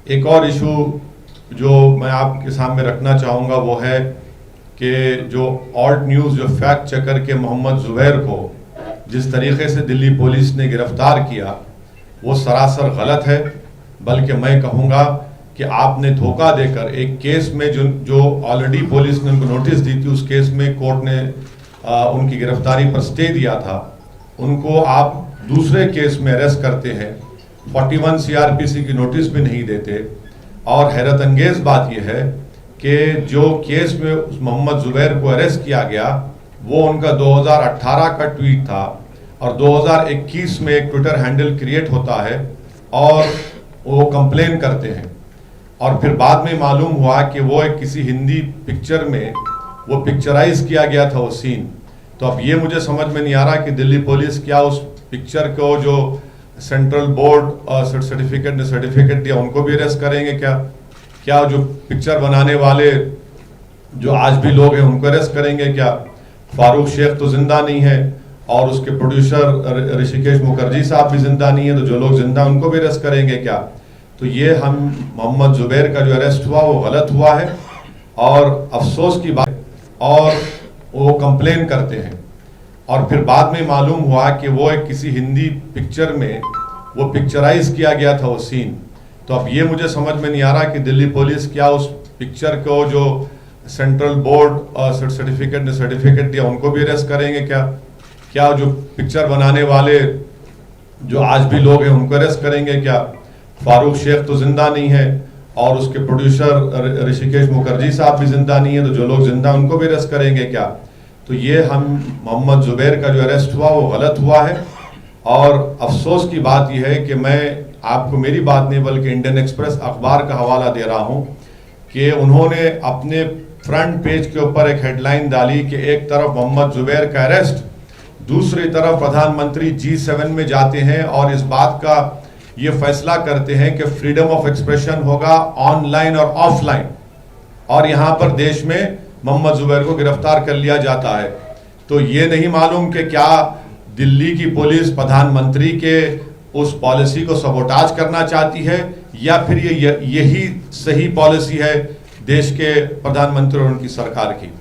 एक और इशू जो मैं आपके सामने रखना चाहूँगा वो है कि जो ऑल्ट न्यूज़ जो फैक्ट चेकर के मोहम्मद ज़ुबैर को जिस तरीके से दिल्ली पुलिस ने गिरफ्तार किया वो सरासर गलत है। बल्कि मैं कहूँगा कि आपने धोखा देकर एक केस में जो ऑलरेडी पुलिस ने उनको नोटिस दी थी, उस केस में कोर्ट ने उनकी गिरफ्तारी पर स्टे दिया था, उनको आप दूसरे केस में अरेस्ट करते हैं, 41 CRPC की नोटिस भी नहीं देते। और हैरत अंगेज बात यह है कि जो केस में उस मोहम्मद ज़ुबैर को अरेस्ट किया गया वो उनका 2018 का ट्वीट था और 2021 में एक ट्विटर हैंडल क्रिएट होता है और वो कंप्लेन करते हैं और फिर बाद में मालूम हुआ कि वो एक किसी हिंदी पिक्चर में वो पिक्चराइज किया गया था वो सीन। तो अब ये मुझे समझ में नहीं आ रहा कि दिल्ली पुलिस क्या उस पिक्चर को जो सेंट्रल बोर्ड सर्टिफिकेट ने सर्टिफिकेट दिया उनको भी अरेस्ट करेंगे क्या जो पिक्चर बनाने वाले जो आज भी लोग हैं उनको अरेस्ट करेंगे क्या? फारूक शेख तो जिंदा नहीं है और उसके प्रोड्यूसर ऋषिकेश मुखर्जी साहब भी जिंदा नहीं है, तो जो लोग जिंदा उनको भी अरेस्ट करेंगे क्या? तो ये हम मोहम्मद ज़ुबैर का जो अरेस्ट हुआ वो गलत हुआ है और अफसोस की बात। और वो कंप्लेन करते हैं और फिर बाद में मालूम हुआ कि वो एक किसी हिंदी पिक्चर में वो पिक्चराइज किया गया था वो सीन। तो अब ये मुझे समझ में नहीं आ रहा कि दिल्ली पुलिस क्या उस पिक्चर को जो सेंट्रल बोर्ड सर्टिफिकेट ने सर्टिफिकेट दिया उनको भी अरेस्ट करेंगे क्या जो पिक्चर बनाने वाले जो आज भी लोग हैं उनको अरेस्ट करेंगे क्या? फारूक शेख तो जिंदा नहीं है और उसके प्रोड्यूसर ऋषिकेश मुखर्जी साहब भी जिंदा नहीं है, तो जो लोग जिंदा उनको भी अरेस्ट करेंगे क्या? तो ये हम मोहम्मद ज़ुबैर का जो अरेस्ट हुआ वो गलत हुआ है और अफसोस की बात यह है कि मैं आपको मेरी बात नहीं बल्कि इंडियन एक्सप्रेस अखबार का हवाला दे रहा हूं कि उन्होंने अपने फ्रंट पेज के ऊपर एक हेडलाइन डाली कि एक तरफ मोहम्मद ज़ुबैर का अरेस्ट, दूसरी तरफ प्रधानमंत्री G7 में जाते हैं और इस बात का ये फैसला करते हैं कि फ्रीडम ऑफ एक्सप्रेशन होगा ऑनलाइन और ऑफलाइन, और यहाँ पर देश में मोहम्मद ज़ुबैर को गिरफ्तार कर लिया जाता है। तो ये नहीं मालूम कि क्या दिल्ली की पुलिस प्रधानमंत्री के उस पॉलिसी को सबोटाज करना चाहती है या फिर यही सही पॉलिसी है देश के प्रधानमंत्री और उनकी सरकार की।